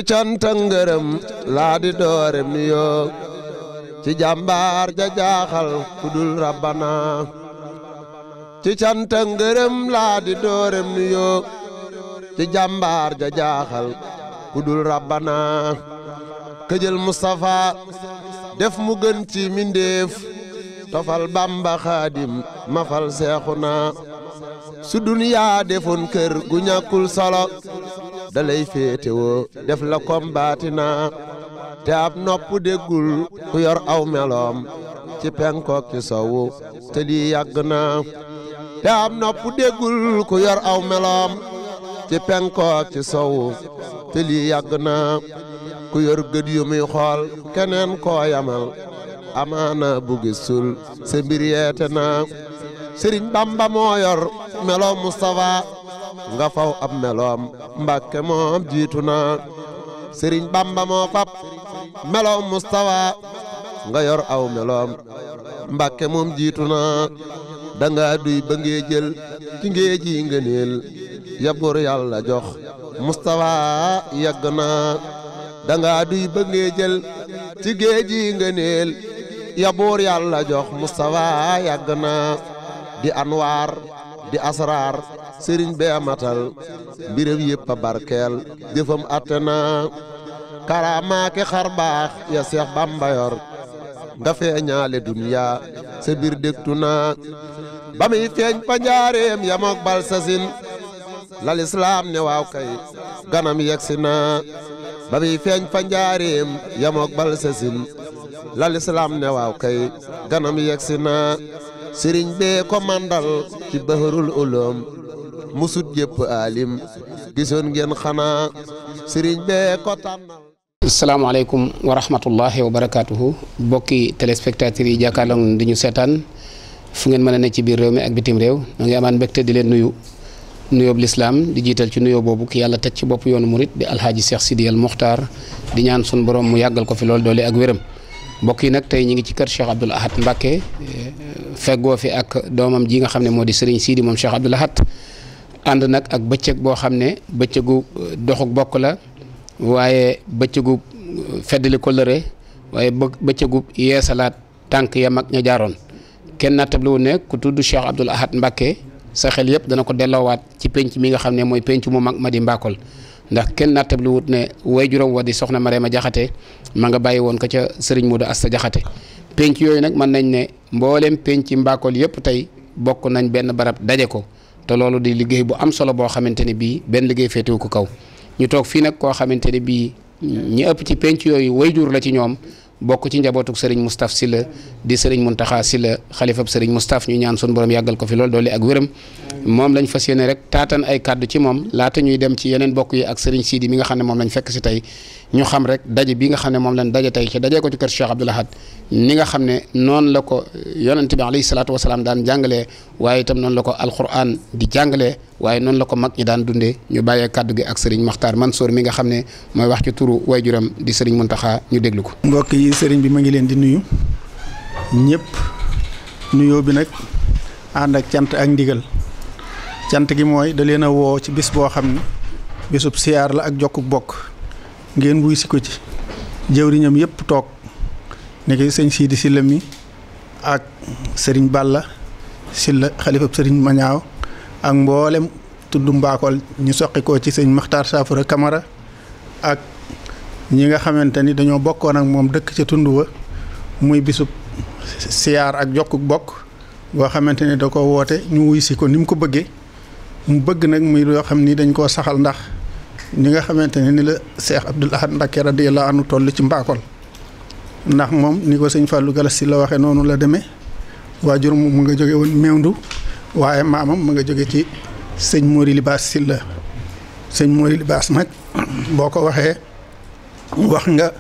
cant ak ngërëm laa di doorem nuyoo ci jàmbaar ja jaaxal ku dul rabbana ci cant ak ngërëm laa di doorem nuyoo ci jàmbaar ja jaaxal ku dul rabbana këjël Mustafa def mu gën ci mindeef tofal Bamba Xaadim mafal Seexuna su duniyaa defoon kër gu ñàkkul solo dalay féetewoo def la kom baatina te ab nopp déggul ku yor aw meloom ci penkook ci sowu te lii yàgg na te ab nopp déggul ku yor aw meloom ci penkook ci sowu te lii yàgg na ku yor gët yu muy xool keneen koo yamal amaana bu gisul sa mbir yeete na Sëriñ Bamba moo yor meloom Mustafa nga faw ab meloom Mbàkke moom jiitu na Sëriñ Bamba moo fab meloom Mustafa nga yor aw meloom Mbàkke moom jiitu na danga duy ba ngee jël ci ngee ji ngëneel ya buur Yàlla jox Mustafa yegg na danga duy ba ngee jël ci ngee ji ngëneel ya buur Yàlla jox Mustafa yegg na di anwaar di asraar sëriñ bee matal mbiram yëpp a barkeel jëfam atte na karaamaake xar baax ya Seex Bamba yor nga feeñaale duniya sa biir dégtu na ba muy feeñ fa njaareem yamook bal sasin la lislaam ne waaw kay ganam yegsi na ba muy feeñ fa njaareem yamook bal sasin la lislaam ne waaw kay ganam yegsi na sëriñ bee ko mandal ci baharul ulum musut jëpp alim gisoon ngeen xanaa sëriñ bee ko tànnal. asalaamaaleykum wa rahmatullahi wa barakaatuhu bokki téléspectateurs yi jàkkaarloo di ñu seetaan fu ngeen mën a ne ci biir réew mi ak bitim réew ñoo ngi amaan mbégte di leen nuyoob lislaam di jiital ci nuyoo boobu ki yàlla teg ci bopp yoonu murit di alhaaji Cheikh Sidi al Muxtaar di ñaan sun borom mu yàggal ko fi lool doole ak wéram mbokk yi nag tey ñi ngi ci kër Cheikh Abdoul Ahad Mbacké feggoo fi ak doomam ji nga xam ne moo di Serigne Sidi moom Cheikh Abdoul Ahad ànd nag ak bëccëg boo xam ne bëccëgu doxuk bokk la waaye bëccëgu feddali kóllëre waaye bëccëgu yeesalaat tànk ya mag ña jaaroon kenn nattabliwu ne ku tudd Cheikh Abdoul Ahad Mbacké sa xel yëpp dana ko delloowaat ci penc mi nga xam ne mooy penc mu mag ma di Mbakol ndax kenn nattabliwut ne waajuram wa di soxna Marema Jaxate ma nga bàyyi woon ko ca Serigne Modou Asta Jaxate penc yooyu nag mën nañ ne mboolem penc Mbakol yëpp tey bokk nañ benn barab daje ko te loolu di liggéey bu am solo boo xamante ne bii benn liggéey féetewu ko kaw ñu toog fii nag koo xamante ne bii ñi ëpp ci penc yooyu waajur la ci ñoom bokk ci njabootuk Serigne Moustapha Sylla di Serigne Mountakha Sylla xalifab Serigne Moustapha ñu ñaan sun borom yàggal ko fi lool doole ak wéram moom lañ fas yéene rek taatan ay kàddu ci moom laata ñuy dem ci yeneen bokk yi ak Serigne Sidi mi nga xam ne moom lañ fekk si tey ñu xam rek daje bi nga xam ne moom lañ daje tey ci daje ko ci kër Cheikh Abdoul Ahad ni nga xam ne noonu la ko yonent bi alayhi salaatu wasalaam daan jàngalee waaye itam noonu la ko alquran di jàngalee waaye noonu la ko mag ñi daan dundee ñu bàyyee kàddu gi ak Serigne Makhtar Mansour mi nga xam ne mooy wax ci turu wayjuram di Serigne Mountakha ñu déglu ko. mbokk yi Serigne bi ma ngi leen di nuyu ñëpp nuyoo bi nag ànd ak cant ak ndigal cant gi mooy da leen a woo ci bis boo xam ne bisub siyaar la ak jokkuk bokk ngeen wuy si ko ci jëwriñam yëpp toog ne ki sëñ Sidi Sylla mi ak Serigne Balla Sylla xalifab Serigne Mañaaw ak mboolem tudd Mbakol ñu soqi ko ci sëñ Makhtar Safura Camara ak ñi nga xamante ni dañoo bokkoon ak moom dëkk ca tund wa muy bisub siyaar ak jokkuk bokk boo xamante ni da ko woote ñu wuy si ko ni mu ko bëggee mu bëgg nag muy loo xam ni dañ koo saxal ndax ñi nga xamante ne ni la Cheikh Abdoul Ahad Mbacké radiyallahu anhu toll ci Mbakol ndax moom ni ko sëñ Fallou Galas si la waxee noonu la demee waajur mu nga jóge woon Mewndu waaye maamam mu nga jóge ci sëñ Mori Libaas Sylla sëñ Mori Libaas nag boo ko waxee wax nga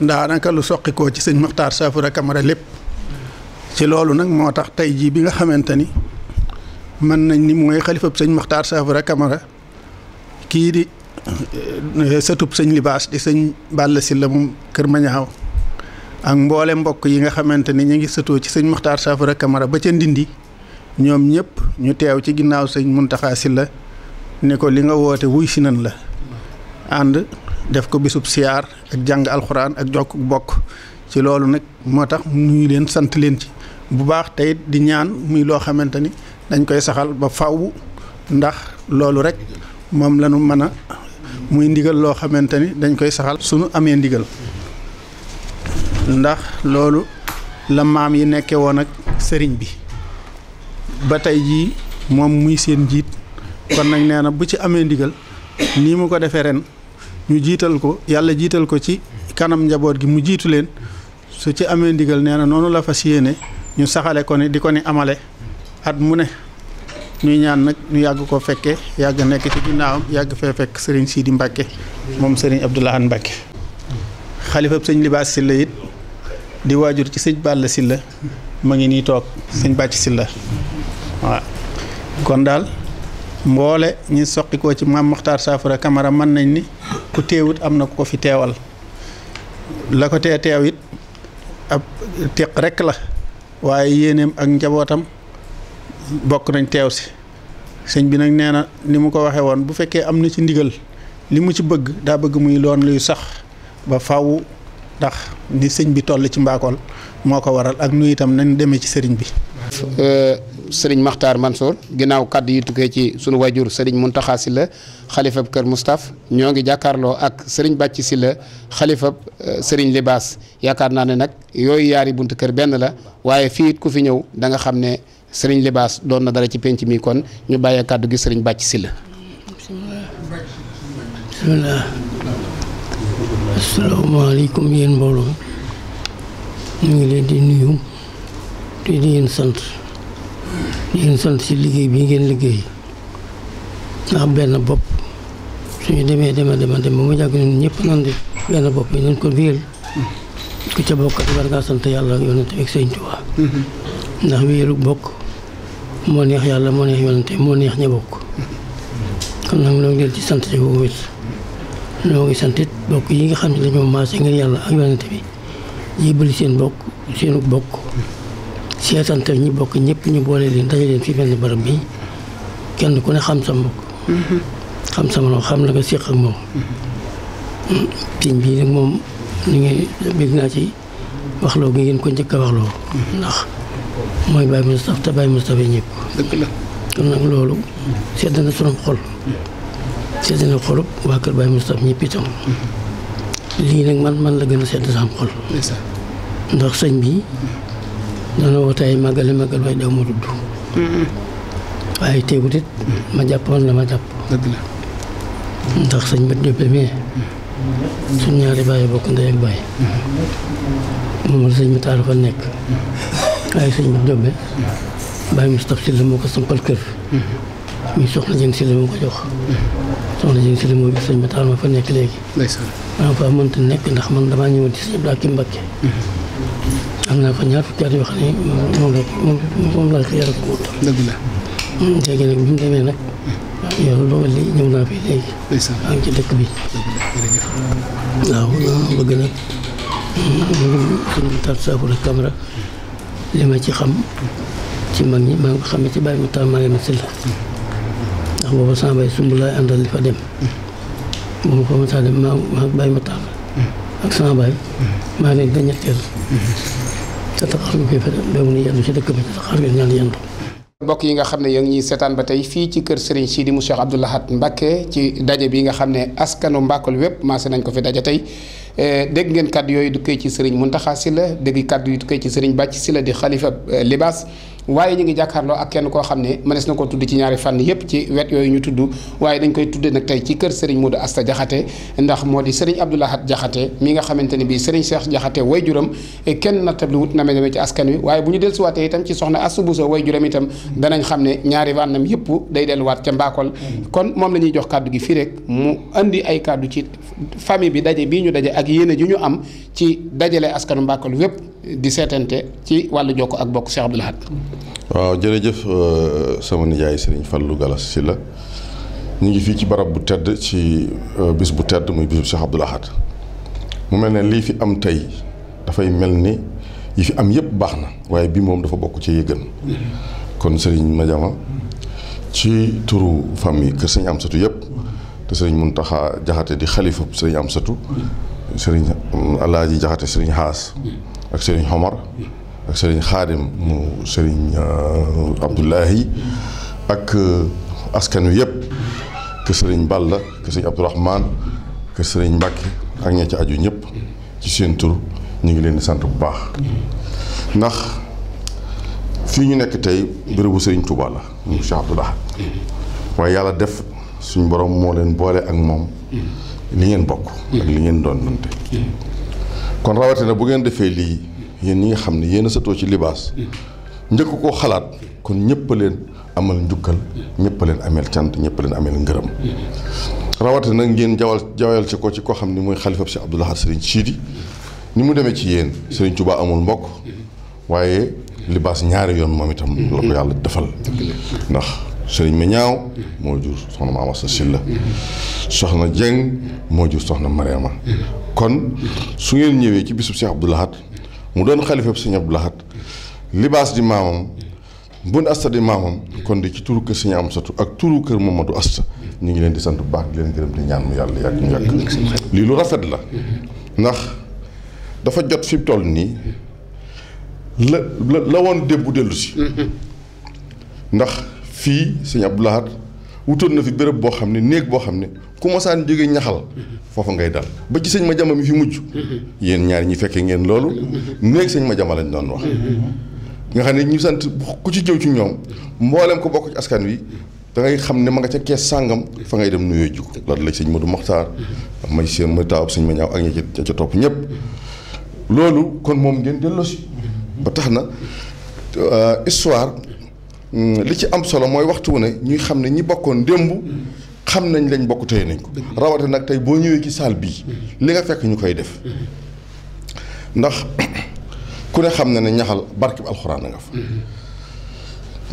daanaka lu soqikoo ci sëñ Makhtar Safura Camara lépp ci loolu nag moo tax tey jii bi nga xamante ni mën nañ ni mooy xalifab sëñ Makhtar Safura Camara kii di sëtub sëñ Libaas di sëñ Balla Sylla moom Kër Mañaaw ak mboole mbokk yi nga xamante ni ñu ngi sëtoo ci sëñ Makhtar Safura Camara ba ca Ndindi ñoom ñëpp ñu teew ci ginnaaw sëñ Mountakha Sylla ne ko li nga woote wuy si nan la ànd def ko bisub siyaar ak jàng alxuraan ak jokk bokk ci loolu nag moo tax nuyu leen sant leen ci bu baax tey di ñaan muy loo xamante ni dañ koy saxal ba faw ndax loolu rek moom la ñu mën a muy ndigal loo xamante ni dañ koy saxal suñu amee ndigal ndax loolu la maam yi nekke woon ak sëriñ bi ba tey jii moom muy seen njiit kon nag nee na bu ci amee ndigal nii mu ko defee ren ñu jiital ko yàlla jiital ko ci kanam njaboot gi mu jiitu leen su ci amee ndigal nee na noonu la fas yéene ñu saxale ko ni di ko ni amale at mu ne ñuy ñaan nag ñu yàgg ko fekke yàgg nekk ci ginnaawam yàgg fee fekk sëriñ Sidi Mbacke moom sëriñ Abdou Lahad Mbacke xalifab sëñ Libaas Silla it di waajur ci sëñ Balla Silla ma ngi nii toog sëñ Bàcc Silla waaw kon daal mboole ñi soqi ko ci maam Mokhtar Safara Camara mën nañ ni ku teewut am na ku ko fi teewal la ko tee teew it ab teq rekk la waaye yéeneem ak njabootam bokk nañ teew si sëñ bi nag nee na ni mu ko waxee woon bu fekkee am na ci ndigal li mu ci bëgg daa bëgg muy loon luy sax ba faw ndax ni sëñ bi toll ci Mbakol moo ko waral ak nu itam nañ demee ci sëriñ bi. sëriñ Makhtar Mansour ginnaaw kàddu yi tukkee ci sunu wajur sëriñ Mountakha Sylla xalifab kër Moustapha ñoo ngi jàkkaarloo ak sëriñ Bàcc Sylla xalifab sëriñ Libaas yaakaar naa ne nag yooyu yaari buntu kër benn la waaye fii it ku fi ñëw da nga xam ne sëriñ Libaas doon na dara ci penc mi kon ñu bàyyee kàddu gi sëriñ Bàcc Sylla. bismillah asalaamaaleykum yéen mbooloo ñu ngi leen di nuyu te di leen sant ci liggéey bi ngeen liggéey ndax benn bopp suñu demee dema ba mu jàgg ñun ñëpp nan di benn bopp yi nañ ko wéyal ku ca bokkat war ngaa sant yàlla ak yonent ak sëñ Tuubaa ndax wéyalu bokk moo neex yàlla moo neex yonent moo neex ña bokk kon nag ñoo ngi leen ci sant ci bu wét ñoo ngi sant it bokk yi nga xam ne dañoo maase ngir yàlla ak yonent bi yébali seen bokk seenu bokk seetantal ñi bokk ñëpp ñu boole leen daje leen fi benn barab bi kenn ku ne xam sa mbokk xam sa morom xam la nga séq ak moom piñ bii nag moom ñu ngi bég naa ci waxloo gi ngeen ko njëkk a waxloo ndax mooy Baye Moustapha te Baye Moustapha ñëpp dëgg la kon nag loolu sedd na sunu xol sedd na xolub waa kër Baye Moustapha ñëpp itam lii nag man la gën a sedd sam xol ndax sëñ bi dana wootaay màggal waaye daw ma tudd waaye teewut it ma jàppoon la ma jàpp dëgg la ndax sëñ Mat Jóob mais suñ ñaari bàyyi bokk ndey ak bàyyi moom la sëñ bi taal fa nekk waaye sëñ Mat Jóob Baye Moustapha Sylla moo ko sampal kër mi soxna Jëng Sylla moo ko jox soxna Jëng Sylla moo gis sëñ bi taal ma fa nekk léegi maa fa mënta nekk ndax man damaa ñëwoon ci sëñ Blacky Mbacké am naa fa ñaar fukki at yoo xam ne moom laa ko yara ko moo tax dëgg la léegi nag bi mu demee nag yow loolu li ñëw naa fi léegi maa ngi ci dëkk bi waaw bëgg nag suñu tar Safara Camara li ma ci xam ci mag ñi maa ngi ko xamee ci Baye Matar Mariama Sylla ndax booba sama bay sumb laay àndal li fa dem bu ma fa mataa dem maa Baye Matar ak sama baay maa leen da ñetteel te taxaar nga koy fa dem ni yendu ci dëkk bi te taxaar nga ñaan yendu mbokk yi nga xam ne yaa ngi ñuy seetaan ba tey fii ci kër Serigne Sidi mu Cheikh Abdou Lahad Mbacké ci daje bi nga xam ne askanu Mbakol wépp maase nañ ko fi daje tey dégg ngeen kàddu yooyu dukkee ci Serigne Mountakha Sylla dégg kàddu yi dukkee ci Serigne Bàcc Sylla di xalifa Libaas waaye ñu ngi jàkkaarloo ak kenn koo xam ne mënees na koo tudd ci ñaari fànn yépp ci wet yooyu ñu tudd waaye dañ koy tudde nag tey ci kër Serigne Modou Asta Diakhaté ndax moo di Serigne Abdou Lahad Diakhaté mi nga xamante ne bii Serigne Cheikh Diakhaté wayjuram kenn nattabli wut na me demee ci askan wi waaye bu ñu dellusiwaatee itam ci soxna Astou Bousso wayjuram itam danañ xam ne ñaari wànnam yépp day delluwaat ca Mbakol kon moom la ñuy jox kàddu gi fii rek mu andi ay kàddu ci famille bi daje bii ñu daje ak yéene ju ñu am ci dajale askanu Mbakol wépp di seetante ci wàllu jokko ak bokk Cheikh Abdou Lahad. waaw jërëjëf sama nijaay Serigne Fallou Galas Sylla ñu ngi fii ci barab bu tedd ci bis bu tedd muy bisu Cheikh Abdou Lahad mu mel ne lii fi am tey dafay mel ni yi fi am yëpp baax na waaye bii moom dafa bokk ci yëgën kon Serigne Madiama ci turu famille kër Serigne Amsatou yëpp te sëriñ Muntaxa Jaxate di xalifa sëriñ Amsatu sëriñ Alaaji Jaxate sëriñ Xaas ak sëriñ Xomar ak sëriñ Xaadim mu sëriñ Abdullahi ak askan wi yëpp ke sëriñ Balla ke sëriñ Abdourahman ke sëriñ Mbàkke ak ña ci aju ñëpp ci seen tur ñu ngi leen di sant bu baax ndax fii ñu nekk tey bérébu sëriñ Touba la mu Cheikh Abdoul Ahad waaye yàlla def suñ borom moo leen boole ak moom li ngeen bokk ak li ngeen doon nante kon rawatina bu ngeen defee lii yéen ñi nga xam ne yéen a satoo ci libaas njëkk koo xalaat kon ñëpp a leen amal njukkal ñëpp a leen ameel cant ñëpp a leen ameel ngërëm rawatina nag ngeen jawal ci ko ci koo xam ne mooy xalifab Cheikh Abdoul Ahad Serigne Sidi ni mu demee ci yéen Serigne Touba amul mbokk waaye libaas ñaari yoon moom itam la ko yàlla defal ndax Serigne Meñaaw moo jur soxna Maama Sa Silla soxna Jeng moo jur soxna Mariama kon su ngeen ñëwee ci bisub Cheikh Abdoul Ahad mu doon xalifab Serigne Abdoul Ahad libaas di maamam Bun Asta di maamam kon di ci turu kër Serigne Amsatu ak turu kër Mamadou Asta ñu ngi leen di sant bu baax di leen gërëm di ñaan mu yàlla yàgg ñu yàgg lii lu rafet la ndax dafa jot fi mu toll nii la woon démb dellu si ndax fii Serigne Abdoul Ahad wutoon na fi béréb boo xam ne néeg boo xam ne ku mosaan jóge ñaxal foofa ngay dal ba ci sëñ Madiama mi fi mujj yéen ñaari ñi fekkee ngeen loolu néeg sëñ Madiama lañ doon wax nga xam ne ñu sant ku ci jëw ci ñoom mboolem ko bokk ci askan wi da ngay xam ne ma nga ca kees sàngam fa ngay dem nuyoo jiko loolu la sëñ Modou Maxtaar may seen ma taawab sëñ ma ñaaw ak ñi ca topp ñëpp loolu kon moom ngeen delloosi ba tax na histoire li ci am solo mooy waxtu wu ne ñuy xam ne ñi bokkoon démb xam nañ lañ bokk tey nañ ko rawate nag tey boo ñëwee ci salle bii li nga fekk ñu koy def ndax ku ne xam na ne ñaxal barkeb alxuraan na nga fa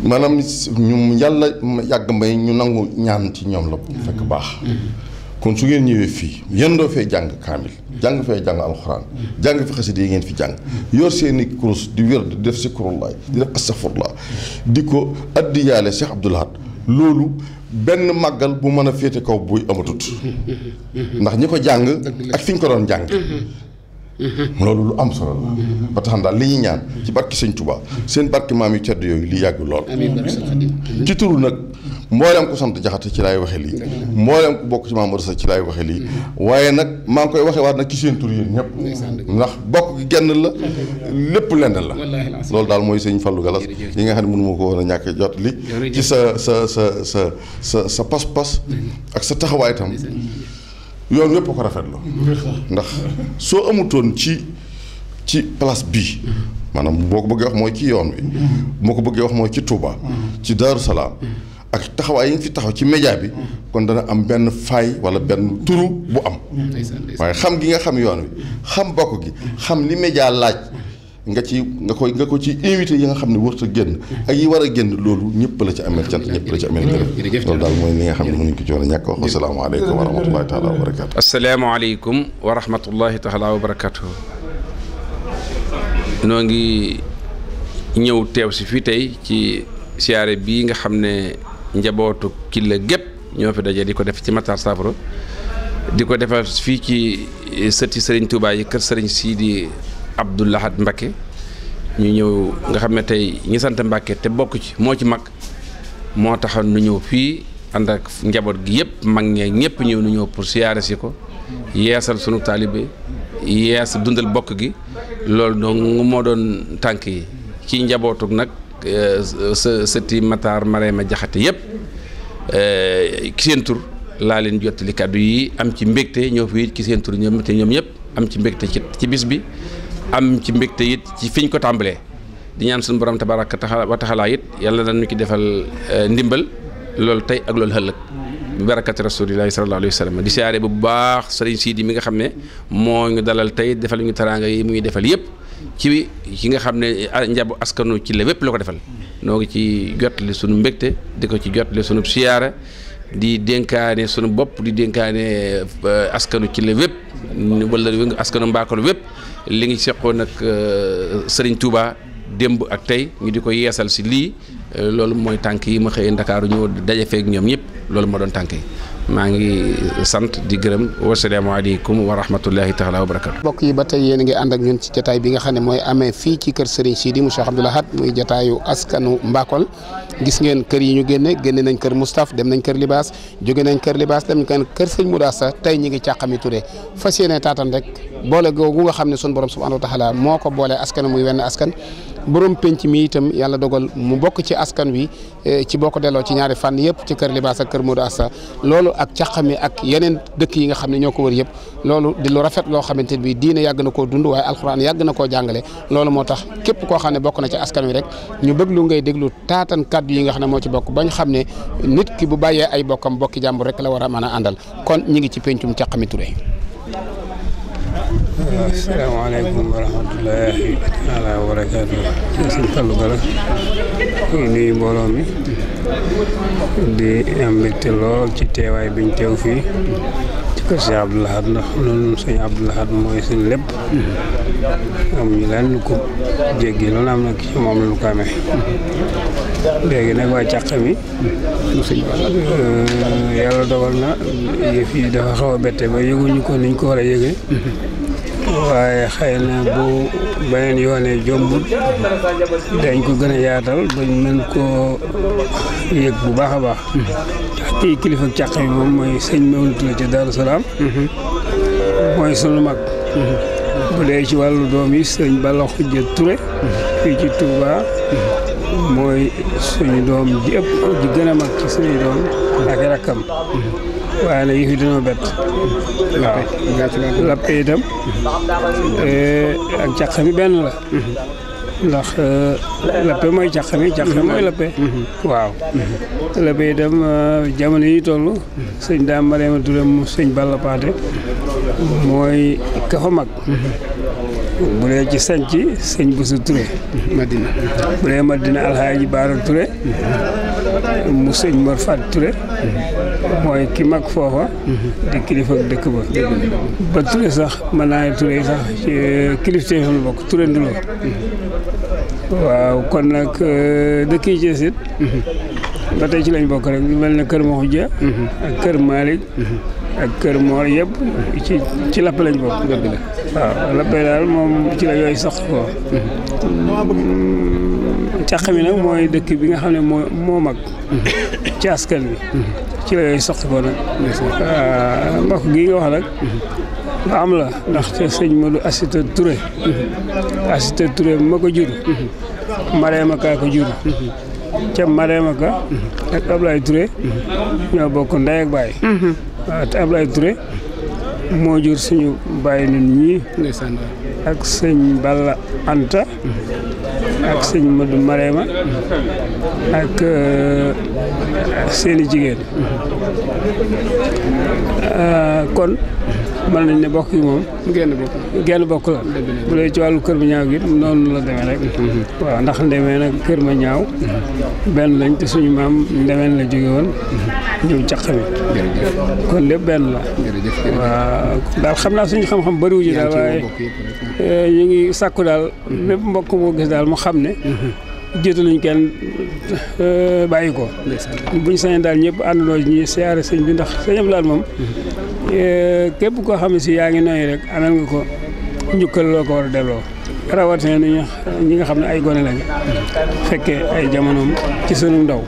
maanaam ñu yàlla yàgg may ñu nangu ñaan ci ñoom la fekk baax kon su ngeen ñëwee fii yendoo fee jàng kaamil jàng fee jàng alxuraan jàng fi xasida yi ngeen fi jàng yor seeni kurus di wér di def sikrullaay di def astaghfirullah di ko addiyaale Cheikh Abdoul Ahad loolu benn màggal bu mën a féete kaw buy amatut ndax ñi ko jàng ak fi ñu ko doon jàng loolu lu am solo la ba tax daal li ñuy ñaan ci barki sëñ Touba seen barki maam yu tedd yooyu li yàgg lool ci turu nag mboolem ko sant Jaxate ci laay waxe lii mboolem ko bokk ci Mamadou Sa ci laay waxe lii waaye nag maa ngi koy waxe waat nag ci seen tur yéen ñëpp ndax bokk gi genn la lépp lenn la loolu daal mooy sëñ Fallou Galas yi nga xam ne mënu ma ko woon a ñàkk jot li ci sa pas-pas ak sa taxawaay itam yoon yëpp ko rafetlu ndax soo amutoon ci place bii maanaam boo ko bëggee wax mooy ci yoon wi moo ko bëggee wax mooy ci Touba ci Daaru Salaam ak taxawaay yi nga fi taxaw ci média bi kon dana am benn faay wala benn turu bu am waaye xam gi nga xam yoon wi xam bokk gi xam li média laaj nga ko ci invité yi nga xam ne warut a génn ak yi war a génn loolu ñëpp la ci amee cant ñëpp la ci amee ngërëm loolu daal mooy li nga xam ne mënuñ ko ci war a ñàkk wax asalaamaaleykum wa rahmatullahi taala wa barakaatu. asalaamaaleykum wa rahmatullahi taala wa barakaatu. noo ngi ñëw teew si fii tey ci siyaare bii nga xam ne njabootu Killa gépp ñoo fi daje di ko def ci Matar Safro di ko defal fii ci sëti Serigne Touba yi kër Serigne Sidi Abdoul Ahad Mbacké ñu ñëw nga xam ne tey ñi sant Mbacké te bokk ci moo ci mag moo taxoon nu ñëw fii ànd ak njaboot gi yëpp mag ñee ñëpp ñëw nu ñëw pour siyaare si ko yeesal sunu taalibe yees dundal bokk gi loolu donc moo doon tànk yi ci njabootuk nag sëti Matar Marema Jaxate yëpp ki seen tur laa leen jottali kàddu yi am ci mbégte ñëw fii ci seen tur ñoom te ñoom ñëpp am ci mbégte ci bis bi am ci mbégte it ci fiñ ko tàmbalee di ñaan suñu borom tabaraka wa taala it yàlla dañu ci defal ndimbal loolu tey ak loolu ëllëg bi barakati rasulillahi sallallahu alayhi wa sallam di siyaare bu baax sëriñ Sidi mi nga xam ne moo ñu dalal tey defal ñu teraanga yi muy defal yëpp ci nga xam ne njabu askanu ci la wépp la ko defal noo ngi ci jotali sunu mbégte di ko ci jotali sunu siyaara di dénkaane sunu bopp di dénkaane askanu ci la wépp wala askanu Mbakol wépp li ngi seqoon nag Serigne Touba démb ak tey ñu di ko yeesal si lii loolu mooy tànk yi ma xëyee Ndakaaru ñëw daje feek ñoom ñëpp loolu moo doon tànk yi maa ngi sant di gërëm wasalaamaaleykum wa rahmatullahi taala wa barakatu. mbokk yi ba tey yéen a ngi ànd ak ñun ci jataay bi nga xam ne mooy amee fii ci kër Serigne Sidi mu Cheikh Abdoul Ahad muy jataayu askanu Mbakol gis ngeen kër yi ñu génne nañ kër Moustapha dem nañ kër Libaas jóge nañ kër Libaas dem nañ kër Sëñ Moudassa tey ñi ngi Càqami Touré fas yéene taatan rek boole googu nga xam ne sun borom subhanahu wa taala moo ko boole askan muy wenn askan borom penc mi itam yàlla dogal mu bokk ci askan wi ci boo ko delloo ci ñaari fànn yëpp ci kër Libaas ak kër Moudassa loolu ak Càqami ak yeneen dëkk yi nga xam ne ñoo ko wër yëpp loolu di lu rafet loo xamante bi diine yàgg na koo dund waaye alxuraan yàgg na koo jàngale loolu moo tax képp koo xam ne bokk na ci askan wi rek ñu bëgg lu ngay déglu taatan kaddu yi nga xam ne moo ci bokk bañ xam ne nit ki bu bàyyee ay bokkam bokki jàmbur rek la war a mën a àndal kon ñi ngi ci pencum Càqami Touré. asalaamaaleykum wa rahmatullahi taala wa barakaatu. Sëñ Fallou Galass ñu nuyu mbooloo mi di am mbégte lool ci teewaay biñ teew fii ci kër Cheikh Abdoul Ahad ndax noonu sëñ Abdoul Ahad mooy suñ lépp amuñu leen lu ko jéggi loolu am nag ci moom la lu ko amee léegi nag waa Càqami yàlla dogal na yëf yi dafa xaw a bette ba yëguñu ko niñ ko war a yëgee waaye xëy na bu beneen yoonee jombul dañ ko gën a yaatal bañ mën koo yëg bu baax a baax ndax kii kilifa Càqami moom mooy sëñ Mawlud Touré ci Daaru Salaam mooy sunu mag bu dee ci wàllu doom yi sëñ Balla Xujja Touré fii ci Touba mooy suñu doom ji ëpp ji gën a mag ci suñu doom ak rakkam waaye nag yëf yi dañoo bett lappe itam ak Càqami benn la ndax lappe mooy Càqami mooy lappe waaw lappe itam jamono yi toll sëñ Daam Mariama Touré mu sëñ Balla Paate mooy ka fa mag bu dee ci sanc sëñ Boussa Touré Madina bu dee Madina Alhaaji Baara Touré mu sëñ Mor Fat Touré mooy ki mag foofa di kilifa dëkk ba Touré sax mën naa ne Touré sax ci kilifteef la bokk Touré Ndulo waaw kon nag dëkk yi ci sit ba tey ci lañ bokk rek mel na kër Maxuja ak kër Malick ak kër Mor yëpp ci lapp lañ bokk dëgg la waaw lappe daal moom ci la yooyu sax ko Càqami nag mooy dëkk bi nga xam ne moo mag ci askan bi ci la yooyu sax ko nag mbokk gi nga wax nag lu am la ndaxte sëñ Modou Assita Touré Assita Touré ma ko jur Marema Ka ko jur ca Marema Ka ak Ablaye Touré ñoo bokk ndey ak baay waaw te Ablaye Touré moo jur suñu bàyyi nit ñi ak sëñ Balla Anta ak sëñ Modou Marema ak seeni jigéen kon mën nañ ne bokk yi moom genn bokk la bu dee ci wàllu kër ma ñaaw gi noonu la demee rek waaw ndax ndemee nag kër ma ñaaw benn lañ te suñu maam ndemeen la jóge woon ñëw Càqami kon lépp benn la waaw daal xam naa suñu xam-xam bëriwu ji daal waaye ñu ngi sàkku daal lépp mbokk moo gis daal mu xam ne jiitaluñ kenn bàyyi ko buñ sañoon daal ñëpp àndandoo ñi siyaare sëñ bi ndax sëñ Abdoul Ahad moom képp koo xam ne si yaa ngi noyyi rek amel nga ko njukkal loo ko war a delloo rawatina ñi nga xam ne ay gone lañ fekkee ay jamonoom ci sunu ndaw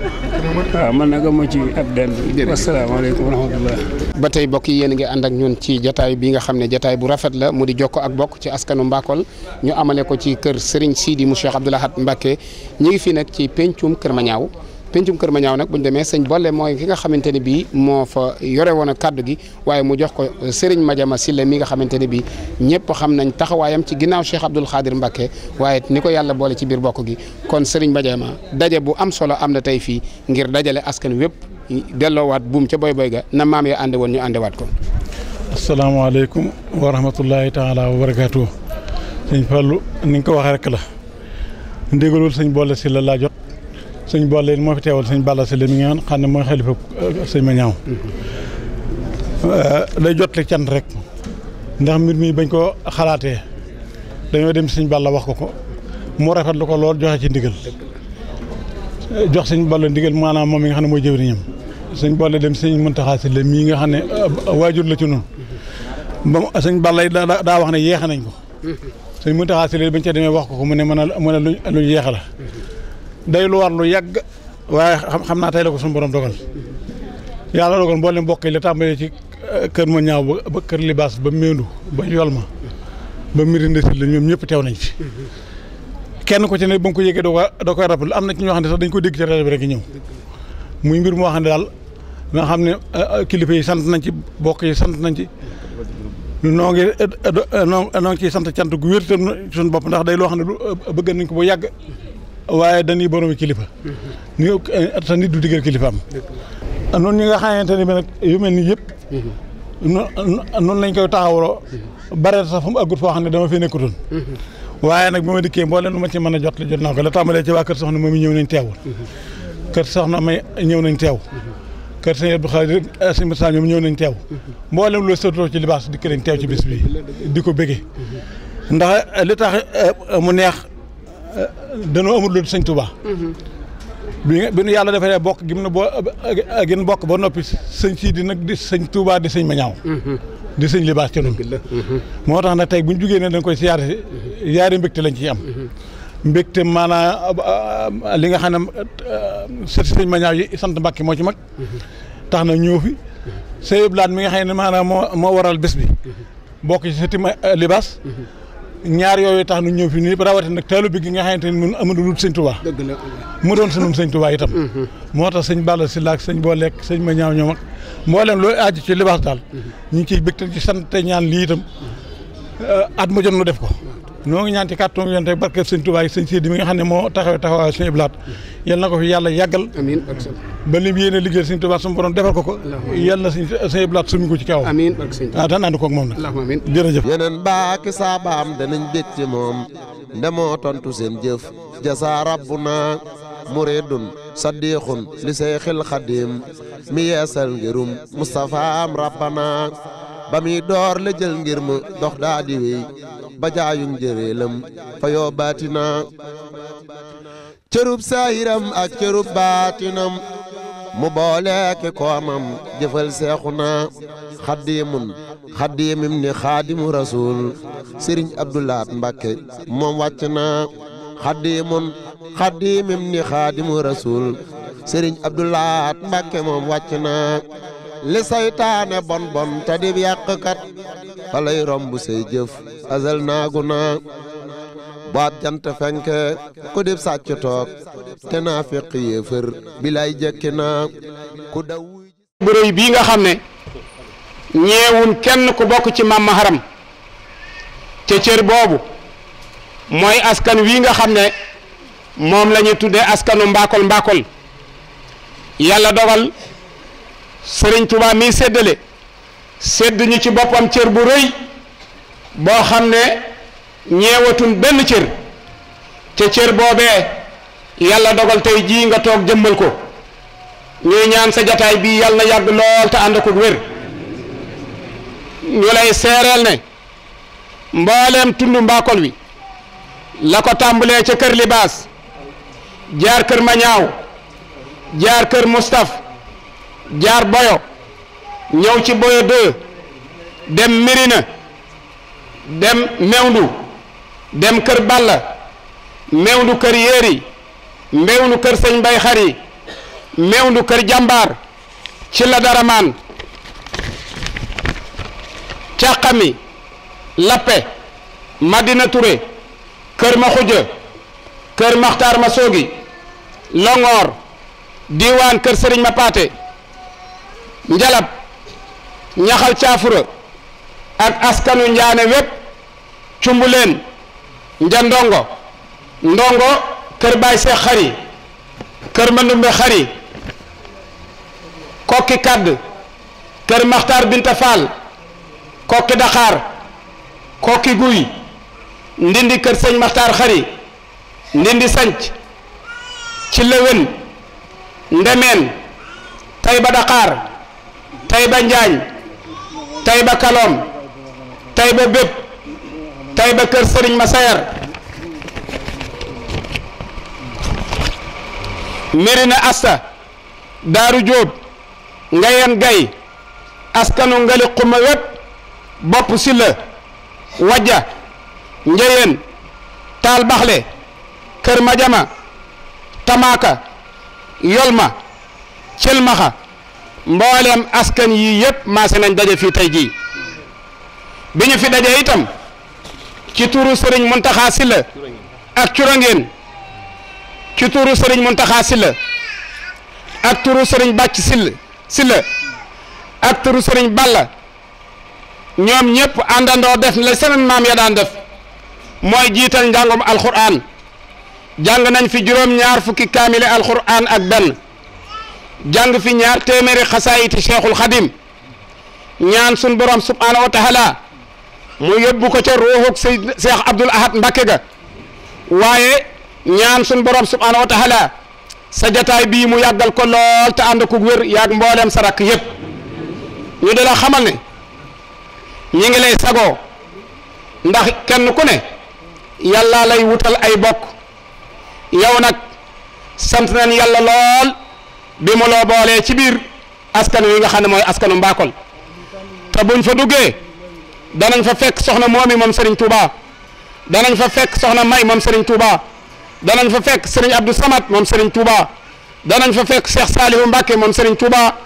waaw man nag moo ci ab dend wasalaamaaleykum wa rahmatullah ba tey bokk yi yéen a ngi ànd ak ñun ci jataay bi nga xam ne jataay bu rafet la mu di jokko ak bokk ci askanu Mbakol ñu amale ko ci kër Serigne Sidi mu Cheikh Abdoul Ahad Mbacké ñi ngi fi nag ci pencum Kër Mañaaw pencum Kër Mañaaw nag bu ñu demee sëñ Bolle mooy ki nga xamante ne bii moo fa yore woon a kaddu gi waaye mu jox ko Serigne Madiama Sylla mi nga xamante ne bii ñëpp xam nañ taxawaayam ci ginnaaw Cheikh Abdoul Khadir Mbacké waaye ni ko yàlla boole ci biir bokk gi kon Serigne Madiama daje bu am solo am na tey fii ngir dajale askan wépp delloowaat buum ca boy boy ga na maam ya ànde woon ñu àndewaat ko. asalaamaaleykum wa rahmatullahi taala wa barakaatu. sëñ Fallou ni nga ko waxee rek la ndigalul sëñ Bolle Sylla laa jot. sëñ Bolle moo fi teewal sëñ Balla Sylla mi nga xam ne mooy xalifa sëñ Mañaaw day jot li cant rek ndax mbir mi bañ ko xalaatee dañoo dem sëñ Balla wax ko mu rafetlu ko lool joxe ci ndigal jox sëñ Balla ndigal maanaam moom mi nga xam ne mooy jëwriñam sëñ boole dem sëñ Muntaxa Si la mii nga xam ne waajur la ci noonu ba sëñ Balla daa wax ne yeexe nañ ko sëñ Muntaxa Si la bañ ca demee wax ko mu ne mën a lu yeexe la day lu war lu yàgg waaye xam naa tey la ko suñu borom dogal yàlla dogal mboolem mbokk yi la tàmbalee ci kër ma ñaaw ba kër libaas ba méndu ba yol ma ba mirinde si la ñoom ñëpp teew nañ ci kenn ko ci ne ba nga ko yëgee doo koy rappel am na ci ñoo xam ne sax dañ ko dégg ci rajo bi rek ñëw muy mbir moo xam ne daal nga xam ne kilifa yi sant nañ ci bokk yi sant nañ ci noo ngi ciy sant cant gu wér te suñu bopp ndax day loo xam ne lu bëgg nañ ko bu yàgg waaye dañuy boroomi kilifa ni te nit du digal kilifaam noonu ñi nga xamante ne bi nag yu mel nii yëpp noonu lañ koy taxawaloo bare sax fu mu àggut foo xam ne dama fi nekkutoon waaye nag bi ma dikkee mbooleem lu ma ci mën a jot naa ko la tàmbalee ci waa kër soxna moom ñëw nañ teewul kër soxna may ñëw nañ teew kër sëñ Abdou Khadir sëñ Moussa ñoom ñëw nañ teew mboolem loolu sotoo ci libaas dikk nañ teew ci bis bi di ko bëggee ndax li tax mu neex danoo amul lu sëñ Touba bi nu yàlla defee bokk gi mu ne gën bokk ba noppi sëñ Sidi nag di sëñ Touba di sëñ Mañaaw di sëñ libaas ca noonu moo tax nag tey bu ñu jugee ne dañ koy siyaare si yaari mbégte lañ ciy am mbégte maanaam li nga xam ne sëñ Mañaaw yi sant Mbàkke moo ci mag tax na ñëw fi sëñ Blaat mi nga xam ne maanaam moo waral bés bi bokk ci sëti libaas ñaar yooyu tax nu ñëw fi nii rawatina nag taalu bi gi nga xamante ne mun amul lu sëñ Touba mu doon sunum sëñ Touba itam moo tax sëñ Balla si laak sëñ boo lekk sëñ Mañaaw ñoom ak mboolem looy aaju ci libaas daal ñu ngi ciy bégte ci sant te ñaan lii itam at mu jot nu def ko noo ngi ñaan ci kàttan yoon tey barke sëñ Touba yi sëñ Sidi mi nga xam ne moo taxawaayu sëñ Iblaat yal na ko fi yàlla yàggal ba lim yéene liggéey sëñ Touba suñu borom defal ko yal na sëñ Iblaat sumi ko ci kaw tan ànd koog moom nag jërëjëf yeneen baaki saabaam danañ bég ci moom ndemoo tontu seen jëf jasa rabbuna muridun saddiqun li seyxil xadim mi yeesal ngirum Mustafaam rabbana ba muy door la jël ngir mu dox daa di wéy ba jaayum njëreelam fa yoo baatina cërub saahiram ak cërub baatinam mu booleeki koomam jëfal seexuna xaddiimim ni xaadimu rasul sëriñ Abdoulaat Mbàkke moom wàcc na xaddiimim ni xaadimu rasul sëriñ Abdoulaat Mbàkke moom wàcc na li saytaane bon bon te dib yàqkat fa lay romb say jëf azal naagu na baat jant fenke ku dib sàcc toog te naa feq yéefër bi lay jëkki na ku daw bu rëy bii nga xam ne ñeewun kenn ku bokk ci Maam Maharam ca cër boobu mooy askan wi nga xam ne moom la ñu tuddee askanu mbaakol yàlla dogal Sëriñ Tuubaa mi séddale sédd ñu ci boppam cër bu rëy boo xam ne ñeewatun benn cër ca cër boobee yàlla dogal tey jii nga toog jëmmal ko ñuy ñaan sa jataay bii yàlla na yàgg lool te ànd ko wér ñu lay seereel ne mbooleem tund mbaakol wi la ko tàmbalee ca kër libaas jaar kër Mañaaw jaar kër Mustaf jaar Boyo ñëw ci Boyo 2 dem Mirina dem Mewndu dem kër Balla Mewndu kër Yéeri Mewndu kër Sëñ Mbay Xari Mewndu kër Jàmbaar ci la Daramaan Càqami Lappe Madina Touré kër ma Xuja kër Maxtaar ma Soogi Longoor diiwaan kër Sëriñ ma Paate Njalab Ñaxal Caafura ak askanu Njaane wépp Cumbuleen Nja Ndongo kër Baay Seex Xari kër Mandumbe Xari Kokki Kadd kër Maxtaar Binta Faal Kokki Daxaar Kokki Guy Ndindi kër Sëñ Maxtaar Xari Ndindi Sanc ci Lewen Ndemeen Tayba Daxaar Tayba Njaañ Tayba Kalom Tayba Bépp Tayba kër Sëriñ Masayar Mérina Asta Daaru Jóob Ngayeen Gay askanu Ngali Xuma wépp Bopp Silla Wajja Njëyeen Taal Baxle Kër Madiama Tamaaka Yolma Cilmaxa mboolem askan yii yëpp maase nañ daje fii tey jii bi ñu fi daje itam ci turu Serigne Mountakha Sylla ak Curangeen ci turu Serigne Mountakha Sylla ak turu Serigne Bàcc Sylla ak turu Serigne Balla ñoom ñëpp àndandoo def la seen maam ya daan def mooy jiital njàngum alxuraan jàng nañ fi juróom-ñaar fukki kaamile alxuraan ak benn jàng fi ñaar téeméeri xasaayiti Cheikhul Xadim ñaan sun borom subhaanahu wa taala mu yóbbu ko ca ruuxuk Cheikh Abdoul Ahad Mbacké ga waaye ñaan sun borom subhaanahu wa taala sa jataay bii mu yàggal ko lool te ànd ko wér yaag mbooleem sa rakk yëpp ñu di la xamal ne ñi ngi lay sagoo ndax kenn ku ne yàlla lay wutal ay bokk yow nag sant nañ yàlla lool bi mu loo boolee ci biir askan wi nga xam ne mooy askanu Mbakol te buñ fa duggee danañ fa fekk soxna moomi moom Serigne Touba danañ fa fekk soxna May moom Serigne Touba danañ fa fekk Serigne Abdou Samad moom Serigne Touba danañ fa fekk Cheikh Salihu Mbacké moom Serigne Touba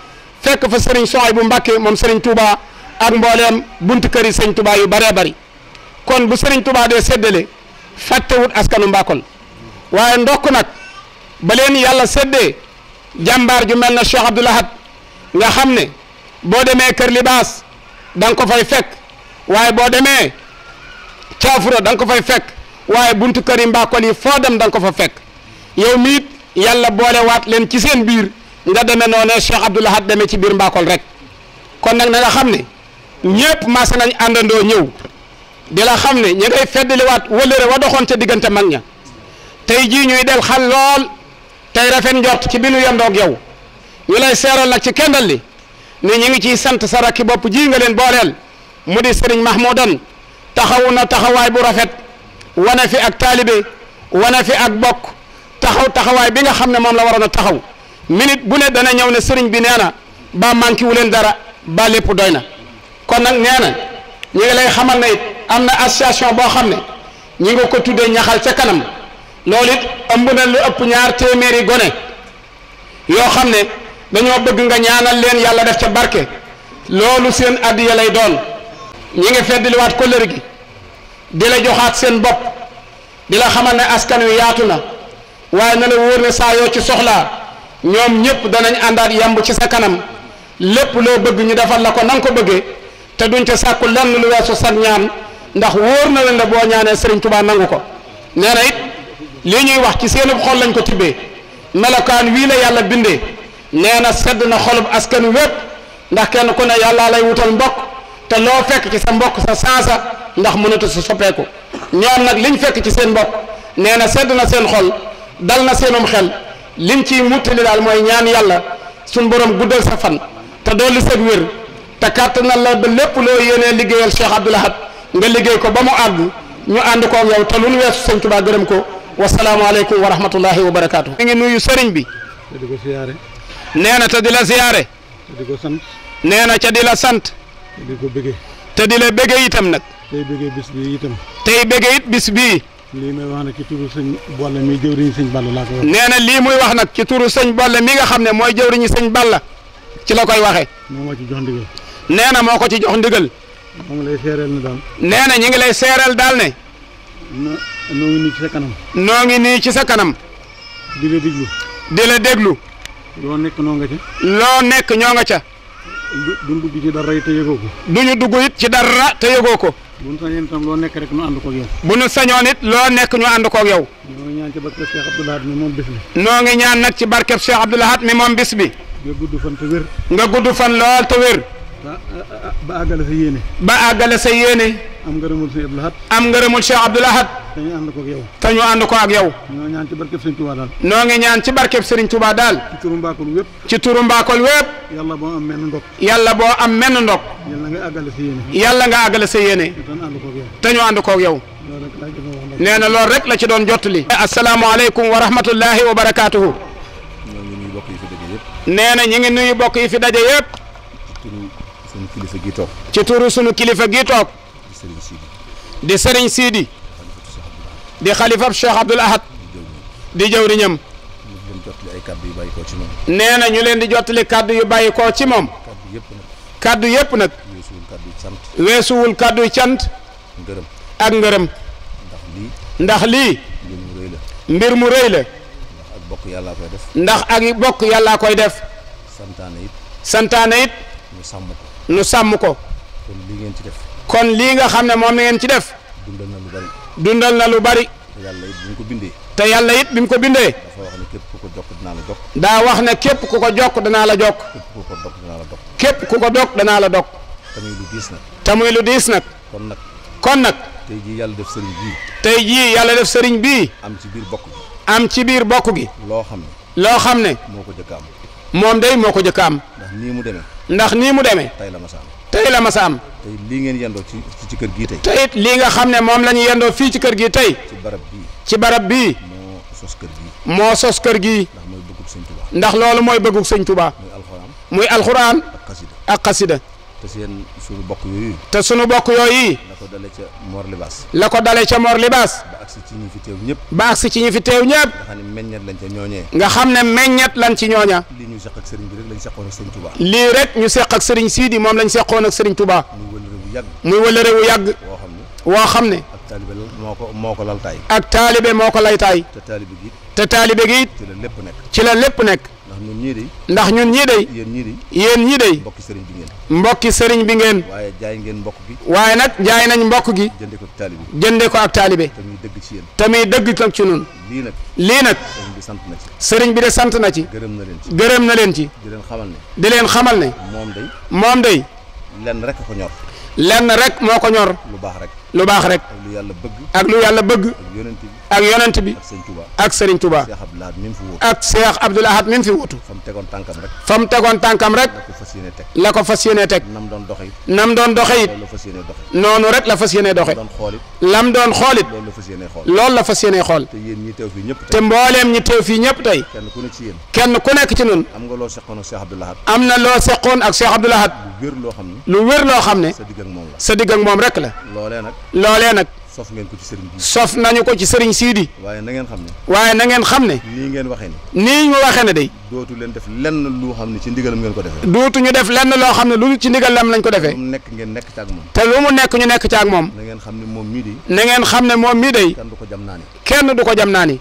fekk fa Serigne Souhaïbou Mbacké moom Serigne Touba ak mbooleem buntu kër yi Serigne Touba yu bëree bëri kon bu Serigne Touba dee séddale fàttewut askanu Mbakol waaye ndokk nag ba leen yàlla séddee jàmbaar ju mel na Cheikh Abdoul Ahad nga xam ne boo demee Kër Libaas da nga ko fay fekk waaye boo demee Caafura da nga ko fay fekk waaye buntu kër yi Mbakol yi foo dem da nga ko fa fekk yow miit yàlla boole waat leen ci seen biir nga demee noonee Cheikh Abdoul Ahad demee ci biir Mbakol rek kon nag na nga xam ne ñëpp maase nañ àndandoo ñëw di la xam ne ñi ngay feddaliwaat wëllëre wa doxoon ca diggante mag ña tey jii ñuy del xal lool tey rafet njort ci bi nu yendoog yow ñu lay seeral nag ci kendal li ne ñi ngi ciy sant sa rakki bopp ji nga leen booleel mu di Serigne Mahmoudan taxawu na taxawaay bu rafet wane fi ak taalibe wane fi ak bokk taxawaay bi nga xam ne moom la waroon a taxaw minute bu ne dana ñëw ne Serigne bi nee na ba manqué wu leen dara ba lépp doy na kon nag nee na ñi ngi lay xamal ne it am na association boo xam ne ñi nga ko tuddee ñaxal ca kanam loolu it ëmb na lu ëpp ñaar téeméeri gone yoo xam ne dañoo bëgg nga ñaanal leen yàlla def ca barke loolu seen addiya lay doon ñi ngi feddliwaat kóllëre gi di la joxaat seen bopp di la xamal ne askan wi yaatu na waaye na la wóor ne saa yoo ci soxlaa ñoom ñëpp danañ àndaat yemb ci sa kanam lépp loo bëgg ñu defal la ko na nga ko bëggee te duñ te sàkku lenn lu weesu san ñaan ndax wóor na leen la boo ñaanee Serigne Touba nangu ko nee na it lii ñuy wax ci seenub xol lañ ko tibbee melokaan wii la yàlla bindee nee na sedd na xolub askan wépp ndax kenn ku ne yàllaa lay wutal mbokk te loo fekk ci sa mbokk sa sansa ndax mënatu sa soppeeku ñoom nag liñ fekk ci seen mbokk nee na sedd na seen xol dal na seenum xel liñ ciy muttali daal mooy ñaan yàlla suñ borom guddal sa fan te dolli sag wér te kàttanal la ba lépp loo yéenee liggéeyal Cheikh Abdoul Ahad nga liggéey ko ba mu àgg ñu ànd koog yow te lu nu weesu Sëñ Tuubaa gërëm ko wasalaamaaleykum wa rahmatullahi wa barakaatu. mi ngi nuyu sëriñ bi. te di ko siyaare. nee na te di la siyaare. te di ko sant. nee na ca di la sant. te di ko bëggee. te di la bëggee itam nag. tey bëggee bis bi itam. tey bëggee it bis bii. lii may wax nag ci turu sëñ Bolle mi jëwriñu sëñ Balla laa koy wax. nee na lii muy wax nag ci turu sëñ Bolle mi nga xam ne mooy jëwriñu sëñ Balla ci la koy waxee. moo ma ci jox ndigal. nee na moo ko ci jox ndigal. moo ngi lay seereel ne daal. nee na ñi ngi lay seereel daal ne. noo ngi nii ci sa kanam. noo ngi nii ci sa kanam. di la déglu. di la déglu. loo nekk noo nga ca. loo nekk ñoo nga ca. duñ dugg ci dara te yëgoo ko. duñu dugg it ci dara te yëgoo ko. bu nu sañoon itam loo nekk rek nu ànd koog yow. bu nu sañoon it loo nekk ñu ànd koog yow. ñoo ngi ñaan ci barkeb Cheikh Abdoul Ahad mi moom bis bi. noo ngi ñaan nag ci barkeb Cheikh Abdoul Ahad mi moom bis bi. nga gudd fan te wér. nga gudd fan lool te wér. ba àggale sa yéene. ba àggale sa yéene. am ngërëmul Cheikh Abdoul Ahad. am ngërëmul Cheikh Abdoul Ahad. te ñu ànd koog yow. te ñu ànd ko ak yow. ñoo ñaan ci barkeb Serigne Touba daal. noo ngi ñaan ci barkeb Serigne Touba daal. ci turu Mbakol wépp. ci turu Mbakol wépp. yàlla boo am menn ndok. yàlla boo am menn ndok. yàlla nga àggale sa yéene. yàlla nga àggale sa yéene. te ñu ànd koog yow. nee na loolu rek la ci doon jottali. asalaamaaleykum wa rahmatullahi wa barakaatuhu. nee na ñi ngi nuyu bokk yi fi daje yëpp. ci turu sunu kilifa gi toog. ci turu sunu kilifa gi toog. di Serigne Sidi. di xalifab Cheikh Abdoul Ahad. di jëwriñam. nee na ñu leen di jottali kaddu yu bàyyi koo ci moom. kaddu yëpp nag. weesuwul kaddu yu cant. ak ngërëm. ndax lii. mbir mu rëy la. ndax ak bokk yàllaa koy def. santaane it. nu sàmm ko. kon lii nga xam ne moom la ngeen ci def. dundal na lu bari. te yàlla it bi mu ko bindee. daa wax ne képp ku ko jokk danaa la jokk. képp ku ko dog danaa la dog. te muy lu diis nag. kon nag. tey jii yàlla def sëriñ bii. tey jii yàlla def sëriñ bii. am ci biir bokk gi. am ci biir bokk gi. loo xam ne. loo xam ne. moo ko jëkk am. moom day moo ko jëkk am. ndax nii mu demee. ndax nii mu demee. tey la ma sa am. tey la ma sa am. tey lii ngeen yendoo ci kër gii tey. te it lii nga xam ne moom la ñu yendoo fii ci kër gi tey. ci barab bii. ci barab bii. moo sos kër gii. moo sos kër gii. ndax mooy bëggug sëñ Tuubaa. ndax loolu mooy bëggug sëñ Tuubaa. muy alxuraan. ak xasida. te seen sunu bokk yooyu. te sunu bokk yooyu. la ko dale ca Mor Libaas. la ko dale ca Mor Libaas. ba agsi ci ñi fi teew ñëpp. ba agsi ci ñi fi teew ñëpp. nga xam ne meññet lañ ca ñooñee. nga xam ne meññet lañ ci ñooña. lii ñu seq ak sëriñ bi rek lañ seqoon ak sëriñ Touba. lii rek ñu seq ak sëriñ Sidi moom lañ seqoon ak sëriñ Touba. muy wëllëre bu muy wëllëre wu yàgg. yàgg. woo xam ne. ak taalibe moo ko laltaay. ak taalibe moo ko laytaay. te taalibe gi. te taalibe gi it. ci la lépp nekk. ci la lépp nekk. ndax ñun ñii de. ndax ñun ñii de. yéen ñii de. mbokki sëriñ bi ngeen. mbokki sëriñ bi ngeen. waaye jaay ngeen mbokk gi. waaye nag jaay nañ mbokk gi. jënde ko ak taalibe. jënde ko ak taalibe. te muy dëgg ci yéen. te muy dëgg nag ci ñun. lii nag. sëriñ bi sant na ci. sëriñ bi de sant na ci. gërëm na leen ci. gërëm na leen ci. di leen xamal ne. di leen xamal ne. moom day. lenn rek a ko ñor. lenn rek moo ko ñor. lu baax rek. lu baax rek. ak lu yàlla bëgg. ak lu yàlla bëgg. ak yonent bi. ak sëriñ Touba. ak sëriñ Touba. ak Cheikh Abdoul Ahad mi mu fi wutu. fa mu tegoon tànkam rek. fa mu tegoon tànkam rek. la ko fas yéene teg. nam doon doxe it. nam doon doxe it. noonu rek la fas yéene doxe. lam doon xool it. loolu la fas yéene xool. te yéen ñi teew fii ñëpp tey. te mbooleem ñi teew fii ñëpp tey. kenn ku nekk ci yéen. kenn ku nekk ci ñun. am nga loo seqoon ak Cheikh Abdoul Ahad. am na loo seqoon ak Cheikh Abdoul Ahad. lu wér loo xam ne. sa digg ak moom la. sa digg ak moom rek la. loolee nag. sof ngeen ko ci sëriñ bi. sof nañu ko ci sëriñ Sidi. waaye na ngeen xam ne. waaye na ngeen xam ne. nii ngeen waxee ni. nii ñu waxee ne day. dootu leen def lenn lu xam ne ci ndigalam ngeen ko defee. dootu ñu def lenn loo xam ne lu ci ndigalam lañ ko defee. lu mu nekk ngeen nekk ci ak moom. te lu mu nekk ñu nekk ci ak moom. na ngeen xam ne moom mii day. na ngeen xam ne moom mii day. kenn du ko jam naa ni. kenn du ko jam naa ni.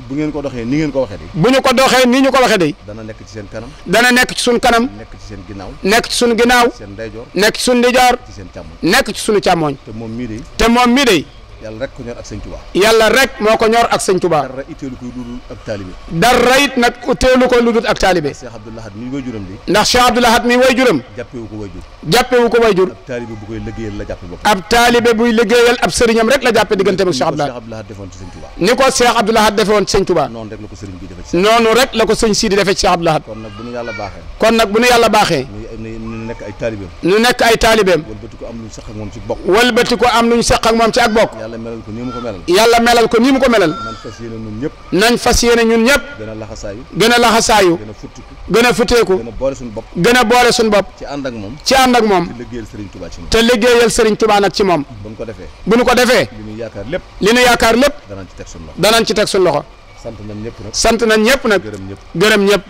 bu ngeen ko doxee ni ngeen ko waxee day. bu ñu ko doxee ni ñu ko waxee day. dana nekk ci seen kanam. dana nekk ci suñ kanam. nekk ci seen ginnaaw. nekk ci suñ ginnaaw. seen ndeyjoor. nekk ci suñ ndijoor. ci seen càmmoñ. nekk ci suñu càmmoñ. te moom mii day. te moom mii day. yàlla rek ko ñor ak sëñ Touba. yàlla rek moo ko ñor ak sëñ Touba. dara itteelu ko lu dul ak taalibe. dara it nag itteelu ko lu dul ak taalibe. Cheikh Abdoul Ahad mi way juram di. ndax Cheikh Abdoul Ahad mi way juram. jàppewu ko way jur. jàppewu ko way jur. ab taalibe bu koy liggéeyal la jàppe boppam. ab taalibe buy liggéeyal ab sëriñam rek la jàppe digganteem ak Cheikh Abdoul Ahad. defoon ci sëñ Touba. ni ko Cheikh Abdoul Ahad defe woon ci sëñ Touba. noonu rek la ko sëriñ bi defe ci. noonu rek la ko sëñ Sidi defe ci Cheikh Abdoul Ahad. kon nag bu nu yàlla baaxee. kon nag bu nu yàlla baaxee. ñu nekk ay taalibeem. ñu nekk ay taalibeem. wëlbati ko am lu ñu seq ak moom ci bokk. wëlbati ko am lu ñu seq ak moom ci ak bokk. yàlla melal ko nii mu ko melal. yàlla melal ko nii mu ko melal. nañ fas yéene ñun ñëpp. nañ fas yéene ñun ñëpp. gën a laxasaayu. gën a laxasaayu. gën a futtiku. gën a futteeku. gën a boole suñu bopp. gën a boole suñu bopp. ci ànd ak moom. ci ànd ak moom. te liggéeyal Serigne Touba ci moom. te liggéeyal Serigne Touba nag ci moom. bu ñu ko defee. bu ñu ko defee. li ñu yaakaar lépp. li ñu yaakaar lépp. danañ ci teg suñu loxo. danañ ci teg suñu loxo. sant nañ ñëpp nag. sant nañ ñëpp nag. gërëm ñëpp. gërëm ñëpp.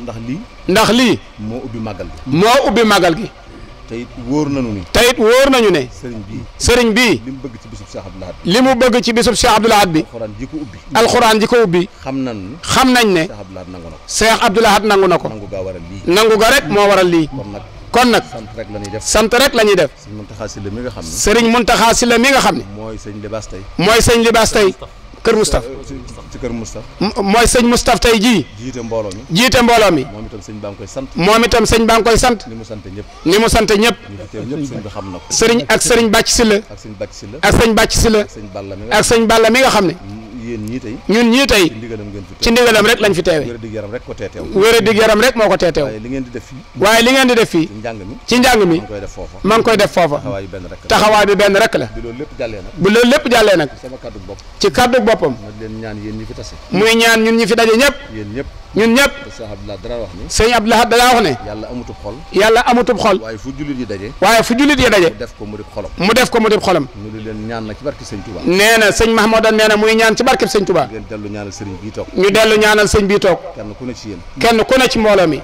ndax lii. ndax lii. moo ubbi màggal gi. moo ubbi màggal gi. te it wóor nañu ni. te it wóor nañu ne. sëriñ bii. li mu bëgg ci bisub Cheikh Abdoul Ahad. li mu bëgg ci bisub Cheikh Abdoul Ahad bi. alxuraan ji ko ubbi. alxuraan ji ko ubbi. xam nañ ne. Cheikh Abdoul Ahad nangu na ko. Cheikh Abdoul Ahad nangu na ko. nangu gaa waral lii. nangu ga rek moo waral lii. kon nag sant rek la ñuy def. sant rek la ñuy def. sëriñ Mountakha Sylla mi nga xam ne. sëriñ Mountakha Sylla mi nga xam ne. mooy sëñ Libaas tey. mooy sëñ Libaas tey. Kër Moustapha ci Kër Moustapha. mooy sëñ Moustapha tey jii. jiite mbooloo mi. jiite mbooloo mi. moom itam sëñ baa ngi koy sant. moom itam sëñ baa ngi koy sant. ni mu sant ñëpp. ni mu sant ñëpp. ñu fi teew ñëpp sëñ bi xam na ko. sëriñ ak sëriñ Bàcc Sylla. ak sëñ Bàcc Sylla. ak sëñ Bàcc Sylla. ak sëñ Balla mi nga xam ne. yéen ñii tey. ñun ñii tey. ci ndigalam rek lañ fi teewe. wér dig yaram rek ko teeteew. wér dig yaram rek moo ko teeteew. waaye li ngeen di def fii. waaye li ngeen di def fii. ci njàng mi. ma ngi koy def foofa. taxawaay bi benn rek la. bi loolu lépp jàllee nag. bu loolu lépp jàllee nag. sama kaddu bopp. ci kaddu boppam. leen ñaan yéen ñi fi tase. muy ñaan ñun ñi fi daje ñëpp. yéen ñëpp. ñun ñëpp. Sëñ Abdoulaye dara wax ni. sëñ Abdoulaye dara wax ne. yàlla amutub xol. yàlla amutub xol. waaye fu jullit yi daje. mu def ko mu dib xolam. mu def ko mu dib xolam. ñu di leen ñaan nag ci barke sëñ Touba. nee na sëñ Mahmoudan nee na muy ñaan ci barke sëñ Touba. ngeen dellu ñaanal sëriñ bii toog. ñu dellu ñaanal sëñ bii toog. kenn ku ne ci yéen. kenn ku ne ci mbooloo mi.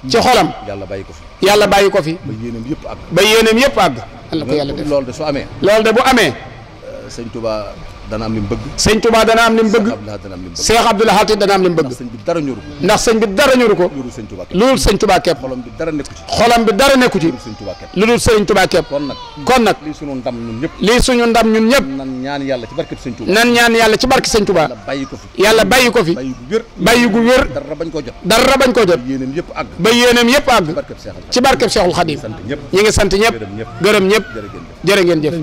ci xolam. yàlla bàyyi ko fi. yàlla bàyyi ko fi. ba yéenam yëpp àgg. ba yéenam yëpp àgg. yàlla ko yàlla def loolu de su amee. loolu de bu amee. sëñ Touba dana am li mu bëgg. sëñ Touba dana am li mu bëgg. Cheikh Abdoul Ahad dana am li mu bëgg. ndax sëñ bi dara ñoru ko. ndax sëñ bi dara ñoru ko. loolu sëñ Touba képp. xolam bi dara nekku ci. xolam bi dara nekku ci. lu dul sëñ Touba képp. kon nag lii suñu ndam ñun ñëpp. lii suñu ndam ñun ñëpp. nan ñaan yàlla ci barke sëñ Touba. nan ñaan yàlla ci barke sëñ Touba. yàlla bàyyi ko fi. bàyyi gu wér. dara bañ ko jot. dara bañ ko jot. ba yéenam yëpp àgg. ci barke Cheikhul Khadim. ñi ngi sant ñëpp. gërëm ñëpp. jërë ngeen jëf.